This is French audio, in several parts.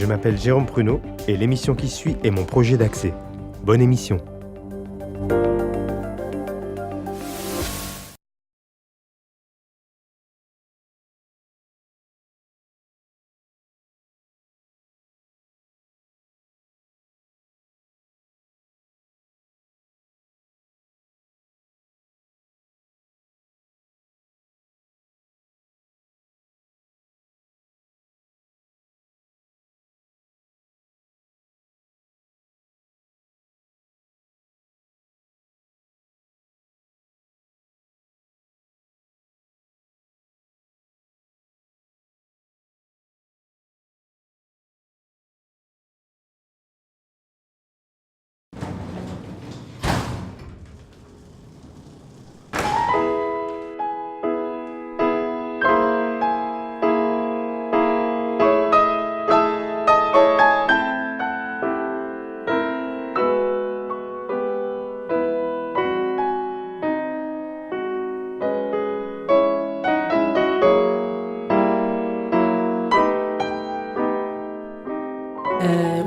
Je m'appelle Jérôme Pruneau et l'émission qui suit est mon projet d'accès. Bonne émission.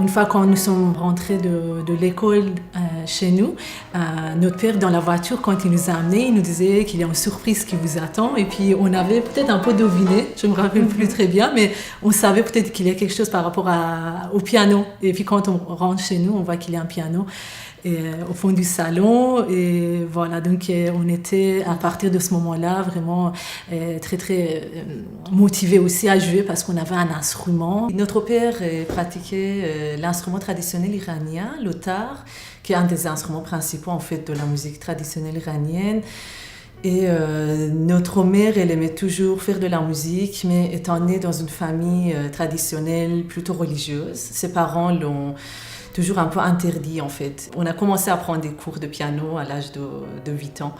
Une fois quand nous sommes rentrés de l'école chez nous, notre père dans la voiture, quand il nous a amenés, il nous disait qu'il y a une surprise qui vous attend. Et puis on avait peut-être un peu deviné, je ne me rappelle plus très bien, mais on savait peut-être qu'il y a quelque chose par rapport au piano. Et puis quand on rentre chez nous, on voit qu'il y a un piano au fond du salon. Et voilà, donc on était à partir de ce moment-là vraiment très très motivés aussi à jouer parce qu'on avait un instrument. Notre père pratiquait l'instrument traditionnel iranien, l'autar, qui est un des instruments principaux en fait de la musique traditionnelle iranienne. Et notre mère, elle aimait toujours faire de la musique, mais étant née dans une famille traditionnelle plutôt religieuse, ses parents l'ont toujours un peu interdit en fait. On a commencé à prendre des cours de piano à l'âge de 8 ans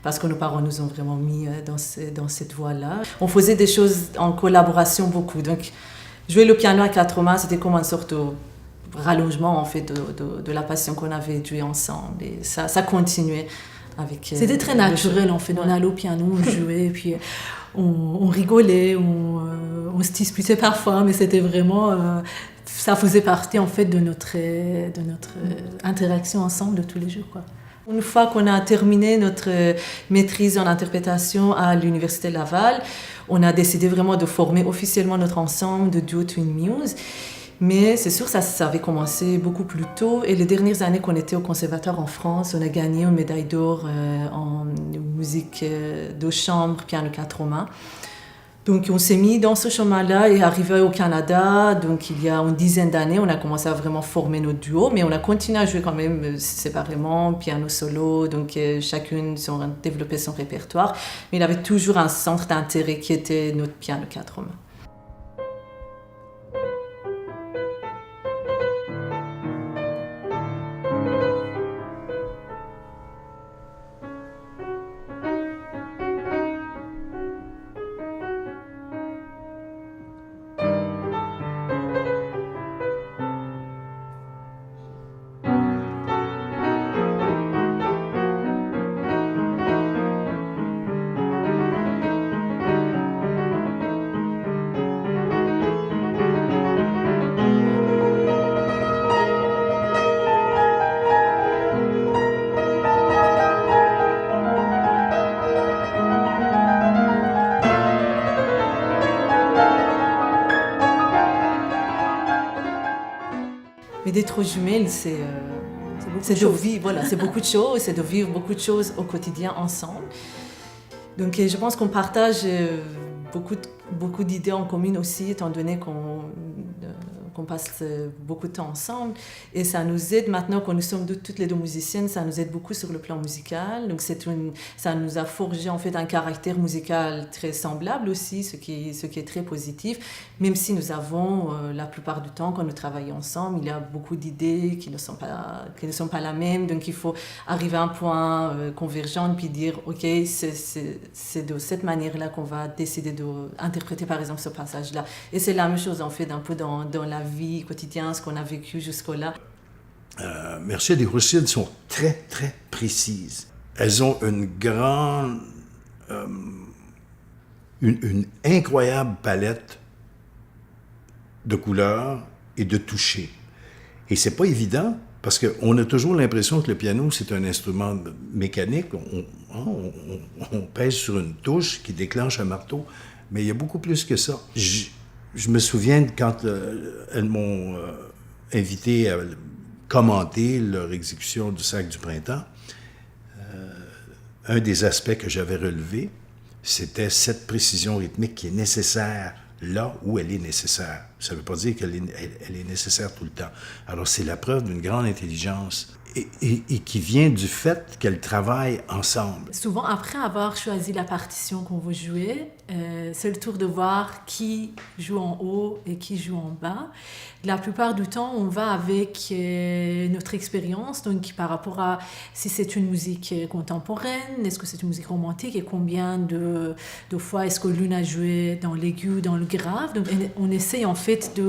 parce que nos parents nous ont vraiment mis dans cette voie-là. On faisait des choses en collaboration beaucoup. Donc jouer le piano à 4 mains, c'était comme une sorte de rallongement en fait de la passion qu'on avait de jouer ensemble. Et ça continuait avec... C'était très naturel en fait. On allait au piano, on jouait, et puis on rigolait, on se disputait parfois, mais c'était vraiment... ça faisait partie en fait de notre interaction ensemble de tous les jours, quoi. Une fois qu'on a terminé notre maîtrise en interprétation à l'Université Laval, on a décidé vraiment de former officiellement notre ensemble de duo Twin Muse. Mais c'est sûr, ça avait commencé beaucoup plus tôt. Et les dernières années qu'on était au conservatoire en France, on a gagné une médaille d'or en musique de chambre, piano 4 mains. Donc on s'est mis dans ce chemin-là et arrivé au Canada, donc il y a une dizaine d'années, on a commencé à vraiment former nos duos, mais on a continué à jouer quand même séparément, piano solo, donc chacune développait son répertoire. Mais il avait toujours un centre d'intérêt qui était notre piano 4 mains. Mais d'être jumelles, c'est de vivre, voilà, c'est beaucoup de choses, c'est de vivre beaucoup de choses au quotidien ensemble. Donc je pense qu'on partage beaucoup d'idées en commun aussi, étant donné qu'on passe beaucoup de temps ensemble. Et ça nous aide maintenant que nous sommes toutes les deux musiciennes, ça nous aide beaucoup sur le plan musical. Donc ça nous a forgé en fait un caractère musical très semblable aussi, ce qui est très positif. Même si nous avons la plupart du temps, quand nous travaillons ensemble, il y a beaucoup d'idées qui ne sont pas la même. Donc il faut arriver à un point convergent puis dire ok, c'est de cette manière-là qu'on va décider d'interpréter par exemple ce passage-là. Et c'est la même chose en fait un peu dans la vie quotidienne, ce qu'on a vécu jusque-là. Mercedes et Roussid sont très, très précises. Elles ont une grande, une incroyable palette de couleurs et de toucher. Et c'est pas évident, parce qu'on a toujours l'impression que le piano, c'est un instrument mécanique. On pèse sur une touche qui déclenche un marteau, mais il y a beaucoup plus que ça. Je me souviens quand elles m'ont invité à commenter leur exécution du Sacre du Printemps, un des aspects que j'avais relevé, c'était cette précision rythmique qui est nécessaire là où elle est nécessaire. Ça ne veut pas dire qu'elle est nécessaire tout le temps. Alors, c'est la preuve d'une grande intelligence et qui vient du fait qu'elles travaillent ensemble. Souvent, après avoir choisi la partition qu'on veut jouer, c'est le tour de voir qui joue en haut et qui joue en bas. La plupart du temps, on va avec notre expérience, donc par rapport à si c'est une musique contemporaine, est-ce que c'est une musique romantique et combien de fois est-ce que l'une a joué dans l'aigu, dans le grave. Donc, on essaye en fait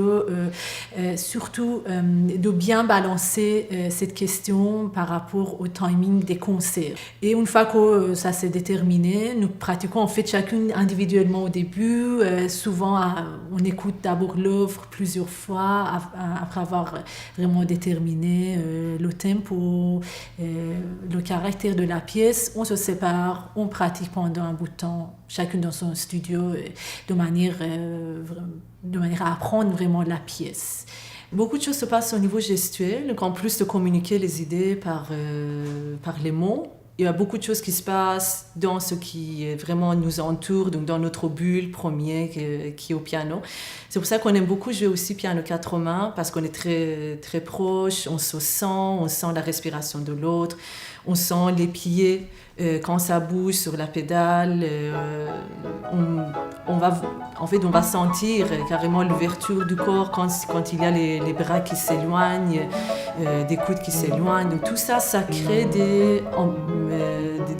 surtout de bien balancer cette question par rapport au timing des concerts. Et une fois que ça s'est déterminé, nous pratiquons en fait chacune individuellement au début. Souvent, on écoute d'abord l'œuvre plusieurs fois après avoir vraiment déterminé le tempo, le caractère de la pièce. On se sépare, on pratique pendant un bout de temps, chacune dans son studio, de manière à apprendre vraiment la pièce. Beaucoup de choses se passent au niveau gestuel, donc en plus de communiquer les idées par les mots, il y a beaucoup de choses qui se passent dans ce qui vraiment nous entoure, donc dans notre bulle première qui est au piano. C'est pour ça qu'on aime beaucoup jouer aussi piano 4 mains, parce qu'on est très, très proche, on se sent, on sent la respiration de l'autre, on sent les pieds quand ça bouge sur la pédale. On va sentir carrément l'ouverture du corps quand il y a les bras qui s'éloignent, des coudes qui s'éloignent. Donc tout ça, ça crée des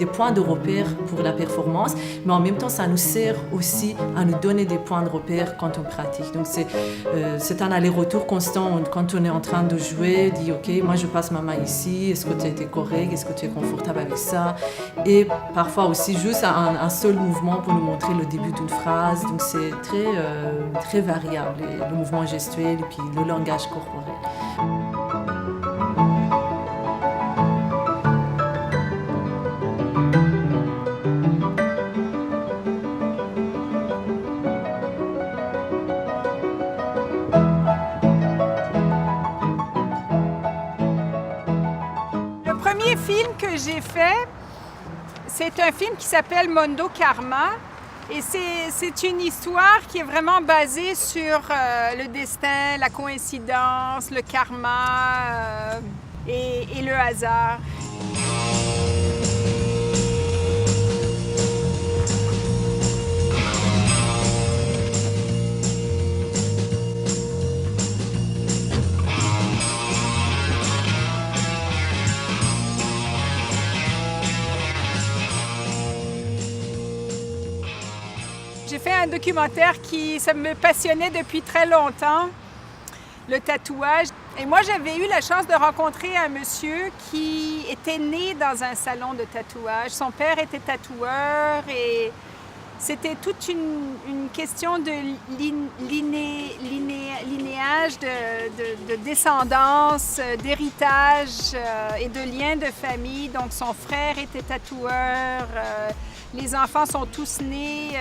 points de repère pour la performance, mais en même temps, ça nous sert aussi à nous donner des points de repère quand on pratique. Donc c'est un aller-retour constant. Quand on est en train de jouer, dit OK, moi je passe ma main ici, est-ce que tu as été correct, est-ce que tu es confortable avec ça? Et parfois aussi juste un seul mouvement pour nous montrer le début d'une phrase. Donc c'est très variable, le mouvement gestuel et puis le langage corporel. Le premier film que j'ai fait, c'est un film qui s'appelle Mondo Karma. Et c'est une histoire qui est vraiment basée sur le destin, la coïncidence, le karma et le hasard. J'ai fait un documentaire ça me passionnait depuis très longtemps, le tatouage. Et moi, j'avais eu la chance de rencontrer un monsieur qui était né dans un salon de tatouage. Son père était tatoueur et c'était toute une question de linéage, de descendance, d'héritage et de liens de famille. Donc, son frère était tatoueur. Les enfants sont tous nés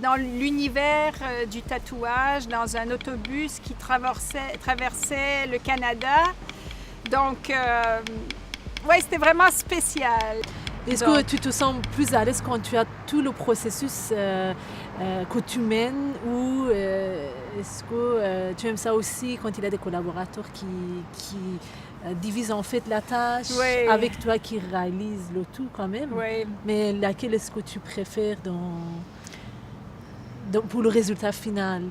dans l'univers du tatouage, dans un autobus qui traversait le Canada. Donc, ouais, c'était vraiment spécial. Est-ce que tu te sens plus à l'aise quand tu as tout le processus que tu mènes ou est-ce que tu aimes ça aussi quand il y a des collaborateurs qui divisent en fait la tâche avec toi, qui réalisent le tout quand même? Oui. Mais laquelle est-ce que tu préfères pour le résultat final?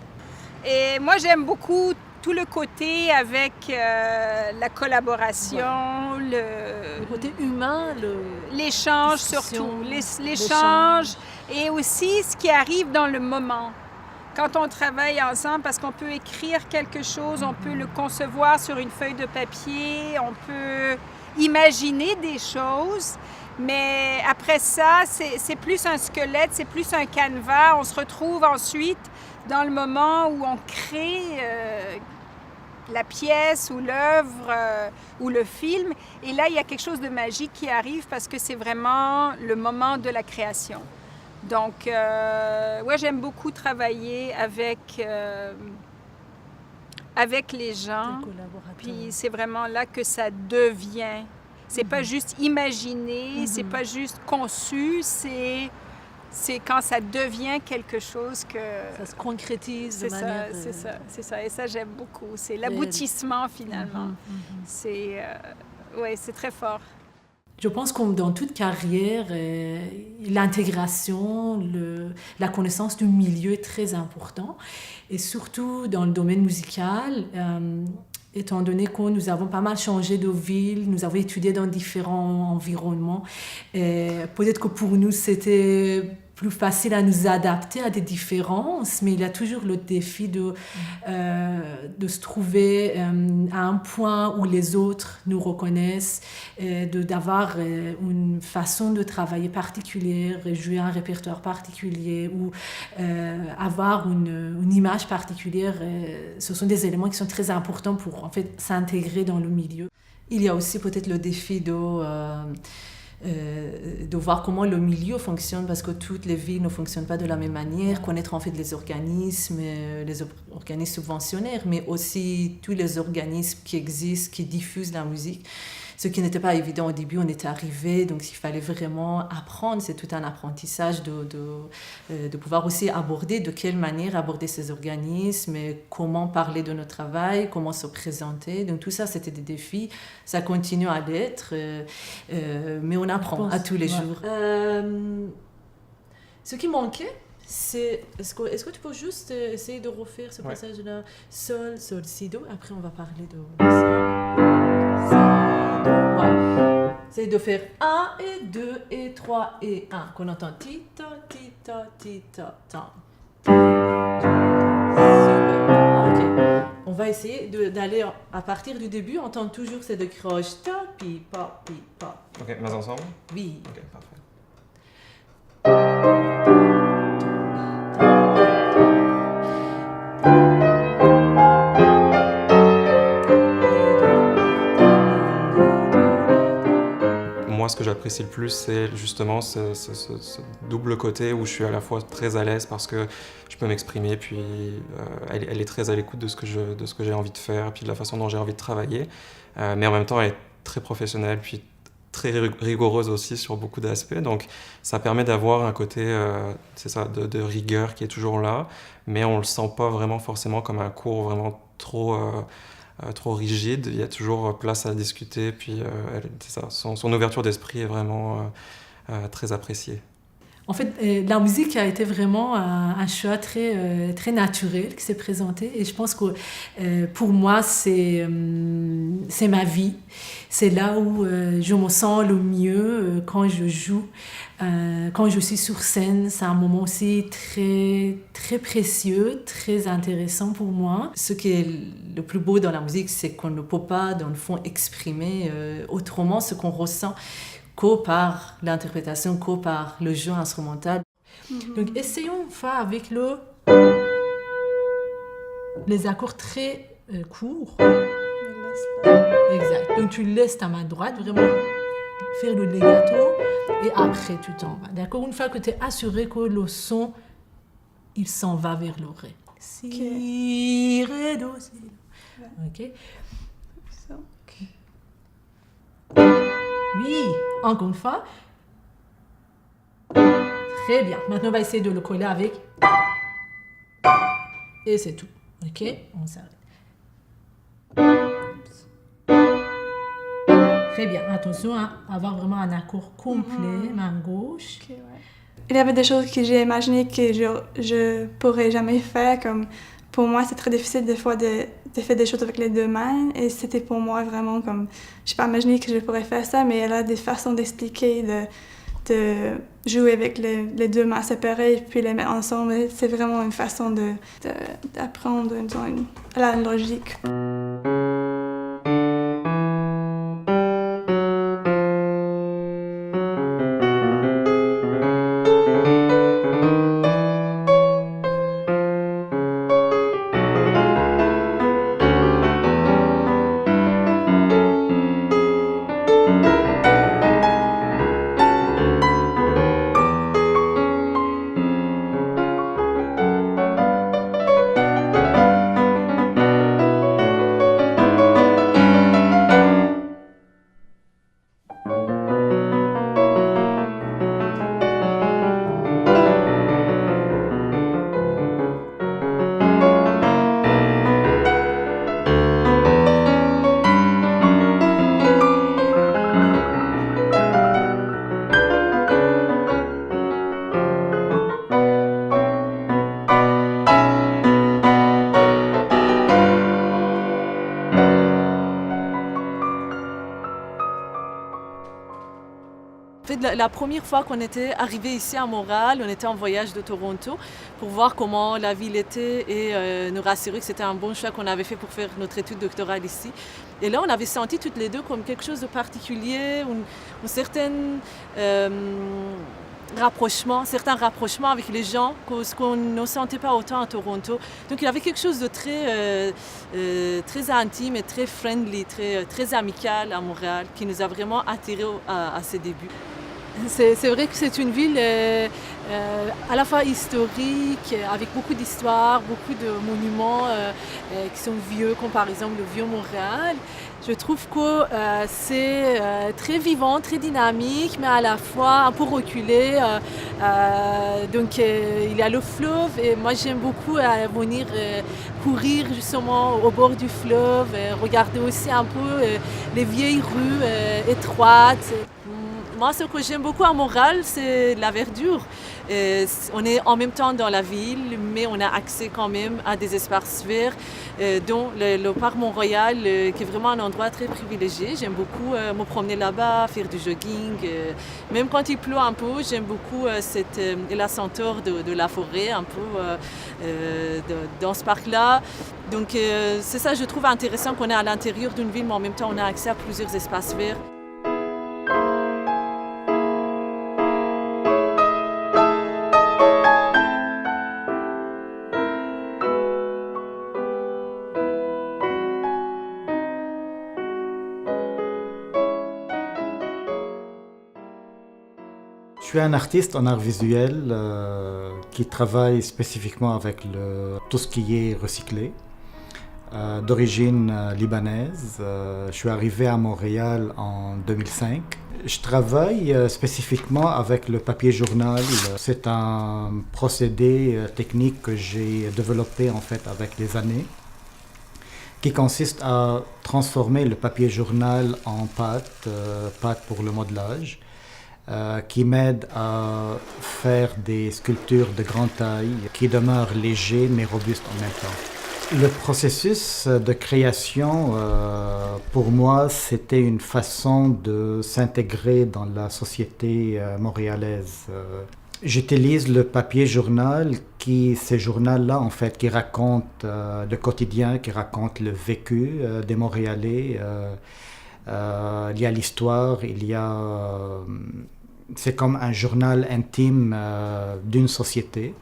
Et moi, j'aime beaucoup tout le côté avec la collaboration, le côté humain, l'échange surtout, l'échange et aussi ce qui arrive dans le moment. Quand on travaille ensemble, parce qu'on peut écrire quelque chose, on peut le concevoir sur une feuille de papier, on peut imaginer des choses, mais après ça, c'est plus un squelette, c'est plus un canevas. On se retrouve ensuite dans le moment où on crée la pièce ou l'œuvre ou le film. Et là, il y a quelque chose de magique qui arrive parce que c'est vraiment le moment de la création. Donc, ouais, j'aime beaucoup travailler avec les gens. Puis c'est vraiment là que ça devient. C'est pas juste imaginé, c'est pas juste conçu, c'est quand ça devient quelque chose que... Ça se concrétise de C'est manière... ça, c'est ça. Et ça, j'aime beaucoup. C'est l'aboutissement, finalement. C'est très fort. Je pense que dans toute carrière, l'intégration, la connaissance du milieu est très important. Et surtout dans le domaine musical, étant donné que nous avons pas mal changé de ville, nous avons étudié dans différents environnements. Peut-être que pour nous, c'était plus facile à nous adapter à des différences, mais il y a toujours le défi de se trouver à un point où les autres nous reconnaissent, d'avoir une façon de travailler particulière, jouer un répertoire particulier ou avoir une image particulière. Ce sont des éléments qui sont très importants pour en fait s'intégrer dans le milieu. Il y a aussi peut-être le défi de voir comment le milieu fonctionne, parce que toutes les villes ne fonctionnent pas de la même manière, connaître en fait les organismes subventionnaires, mais aussi tous les organismes qui existent, qui diffusent la musique. Ce qui n'était pas évident au début, on était arrivé, donc il fallait vraiment apprendre, c'est tout un apprentissage de pouvoir aussi aborder, de quelle manière aborder ces organismes, comment parler de notre travail, comment se présenter. Donc tout ça, c'était des défis, ça continue à l'être, mais on apprend à tous les jours. Ce qui manquait, c'est... Est-ce que tu peux juste essayer de refaire ce passage-là? Sol, sol, si, do. Après, on va parler de sol. C'est de faire 1 et 2 et 3 et 1. Qu'on entend tita, tita, tita, ta. Super. Ok. On va essayer d'aller à partir du début, on entend toujours ces deux croches. Ta, pi, pa, pi, pa. Ok, mais ensemble? Oui. Ok, parfait. Moi, ce que j'apprécie le plus, c'est justement ce double côté où je suis à la fois très à l'aise parce que je peux m'exprimer, puis elle est très à l'écoute de ce que j'ai envie de faire, puis de la façon dont j'ai envie de travailler. Mais en même temps, elle est très professionnelle, puis très rigoureuse aussi sur beaucoup d'aspects. Donc, ça permet d'avoir un côté, c'est ça, de rigueur qui est toujours là, mais on le sent pas vraiment forcément comme un cours vraiment trop rigide. Il y a toujours place à discuter, puis c'est ça, son ouverture d'esprit est vraiment très appréciée. En fait, la musique a été vraiment un choix très, très naturel qui s'est présenté. Et je pense que pour moi, c'est ma vie. C'est là où je me sens le mieux quand je joue. Quand je suis sur scène, c'est un moment aussi très, très précieux, très intéressant pour moi. Ce qui est le plus beau dans la musique, c'est qu'on ne peut pas, dans le fond, exprimer autrement ce qu'on ressent que par l'interprétation, que par le jeu instrumental. Donc, essayons de faire avec les accords très courts. Exact. Donc, tu laisses ta main droite vraiment faire le legato et après, tu t'en vas. D'accord? Une fois que tu es assuré que le son, il s'en va vers le ré. Si, ré, do, si. OK? Oui, encore une fois. Très bien. Maintenant, on va essayer de le coller avec. Et c'est tout. OK? On s'arrête. Très bien. Attention à avoir vraiment un accord complet, main gauche. Okay, ouais. Il y avait des choses que j'ai imaginées que je pourrais jamais faire. Comme pour moi, c'est très difficile des fois de faire des choses avec les deux mains. Et c'était pour moi vraiment comme... Je n'ai pas imaginé que je pourrais faire ça, mais elle a des façons d'expliquer, de jouer avec les deux mains séparées puis les mettre ensemble. C'est vraiment une façon d'apprendre la logique. la première fois qu'on était arrivé ici à Montréal, on était en voyage de Toronto pour voir comment la ville était et nous rassurer que c'était un bon choix qu'on avait fait pour faire notre étude doctorale ici. Et là, on avait senti toutes les deux comme quelque chose de particulier, une certaine certains rapprochements avec les gens qu'on ne sentait pas autant à Toronto. Donc il y avait quelque chose de très intime et très friendly, très amical à Montréal qui nous a vraiment attirés à ses débuts. C'est vrai que c'est une ville à la fois historique, avec beaucoup d'histoire, beaucoup de monuments qui sont vieux, comme par exemple le Vieux Montréal. Je trouve que c'est très vivant, très dynamique, mais à la fois un peu reculé. Donc il y a le fleuve et moi j'aime beaucoup venir courir justement au bord du fleuve, regarder aussi un peu les vieilles rues étroites. Moi, ce que j'aime beaucoup à Montréal, c'est la verdure. On est en même temps dans la ville, mais on a accès quand même à des espaces verts, dont le parc Mont-Royal, qui est vraiment un endroit très privilégié. J'aime beaucoup me promener là-bas, faire du jogging. Même quand il pleut un peu, j'aime beaucoup la senteur de la forêt, un peu dans ce parc-là. Donc c'est ça, je trouve intéressant qu'on est à l'intérieur d'une ville, mais en même temps, on a accès à plusieurs espaces verts. Je suis un artiste en art visuel qui travaille spécifiquement avec tout ce qui est recyclé, d'origine libanaise. Je suis arrivé à Montréal en 2005. Je travaille spécifiquement avec le papier journal. C'est un procédé technique que j'ai développé en fait avec les années, qui consiste à transformer le papier journal en pâte pour le modelage. Qui m'aide à faire des sculptures de grande taille qui demeurent légers mais robustes en même temps. Le processus de création, pour moi, c'était une façon de s'intégrer dans la société montréalaise. J'utilise le papier journal, ces journaux-là, en fait, qui racontent le quotidien, qui racontent le vécu des Montréalais. Il y a l'histoire, c'est comme un journal intime d'une société.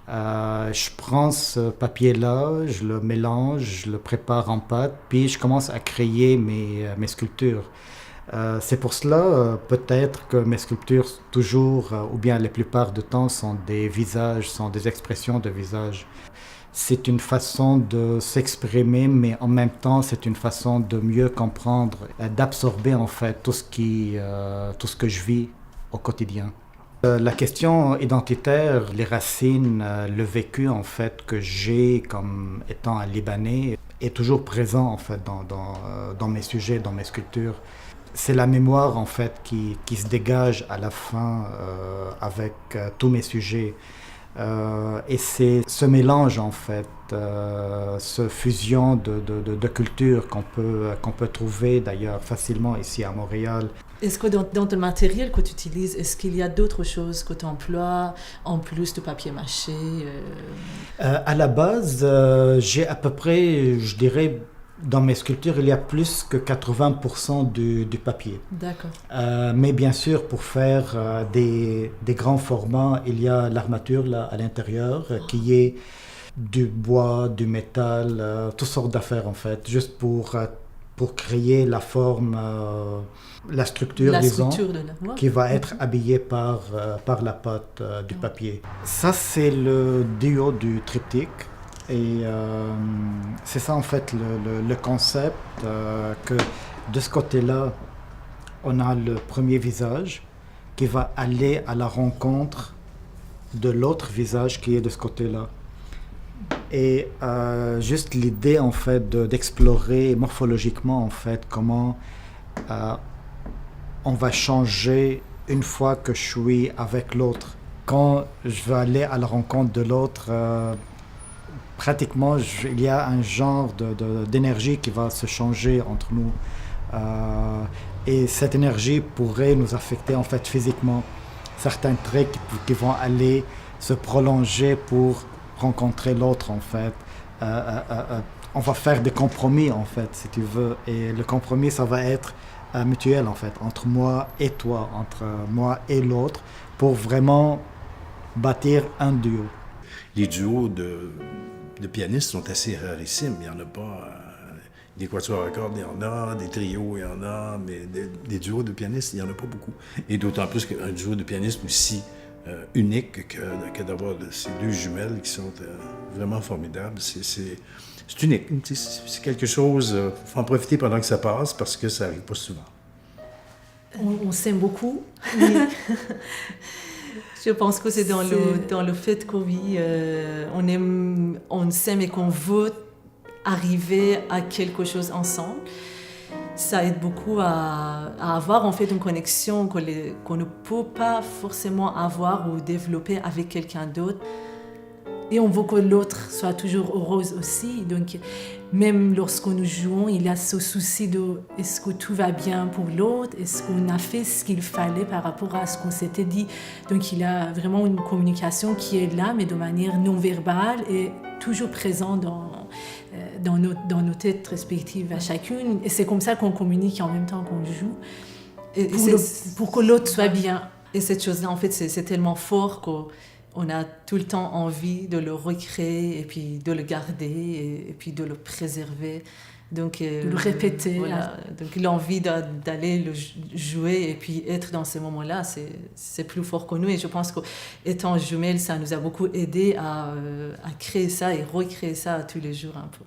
Je prends ce papier-là, je le mélange, je le prépare en pâte, puis je commence à créer mes sculptures. C'est pour cela, peut-être que mes sculptures, toujours, ou bien la plupart du temps, sont des visages, sont des expressions de visages. C'est une façon de s'exprimer, mais en même temps, c'est une façon de mieux comprendre, d'absorber en fait tout ce que je vis au quotidien. La question identitaire, les racines, le vécu en fait que j'ai comme étant un Libanais est toujours présent en fait dans mes sujets, dans mes sculptures. C'est la mémoire en fait qui se dégage à la fin avec tous mes sujets. Et c'est ce mélange en fait, ce fusion de cultures qu'on peut trouver d'ailleurs facilement ici à Montréal. Est-ce que dans ton matériel que tu utilises, est-ce qu'il y a d'autres choses que tu emploies en plus de papier mâché À la base, j'ai à peu près, je dirais, dans mes sculptures, il y a plus que 80% du papier. D'accord. Mais bien sûr, pour faire des grands formats, il y a l'armature là, à l'intérieur, qui est du bois, du métal, toutes sortes d'affaires en fait, juste pour créer la forme, la structure, disons, qui va être habillée par la pâte du papier. Ça, c'est le duo du triptyque. Et c'est ça en fait le concept, que de ce côté-là, on a le premier visage qui va aller à la rencontre de l'autre visage qui est de ce côté-là. Et juste l'idée en fait d'explorer morphologiquement en fait comment on va changer une fois que je suis avec l'autre. Quand je vais aller à la rencontre de l'autre, pratiquement, il y a un genre d'énergie qui va se changer entre nous. Et cette énergie pourrait nous affecter en fait physiquement. Certains traits qui vont aller se prolonger pour rencontrer l'autre en fait. On va faire des compromis en fait, si tu veux. Et le compromis, ça va être mutuel en fait, entre moi et toi, entre moi et l'autre, pour vraiment bâtir un duo. Les duos de pianistes sont assez rarissimes. Il n'y en a pas. Des quatuors à cordes, il y en a. Des trios, il y en a. Mais des duos de pianistes, il n'y en a pas beaucoup. Et d'autant plus qu'un duo de pianistes aussi unique que d'avoir ces deux jumelles qui sont vraiment formidables. C'est unique. C'est quelque chose. Il faut en profiter pendant que ça passe parce que ça n'arrive pas souvent. On s'aime beaucoup. Mais je pense que c'est dans le fait qu'on vit, on s'aime et qu'on veut arriver à quelque chose ensemble. Ça aide beaucoup à avoir en fait une connexion qu'on ne peut pas forcément avoir ou développer avec quelqu'un d'autre. Et on veut que l'autre soit toujours heureuse aussi. Donc, même lorsque nous jouons, il y a ce souci de est-ce que tout va bien pour l'autre? Est-ce qu'on a fait ce qu'il fallait par rapport à ce qu'on s'était dit? Donc, il y a vraiment une communication qui est là, mais de manière non verbale et toujours présente dans nos têtes respectives à chacune. Et c'est comme ça qu'on communique en même temps qu'on joue, pour que l'autre soit bien. Et cette chose-là, en fait, c'est tellement fort qu'on a tout le temps envie de le recréer et puis de le garder et puis de le préserver. Donc, de le répéter. Voilà. Donc, l'envie d'aller le jouer et puis être dans ces moments-là, c'est plus fort que nous. Et je pense qu'étant jumelles, ça nous a beaucoup aidé à créer ça et recréer ça tous les jours un peu.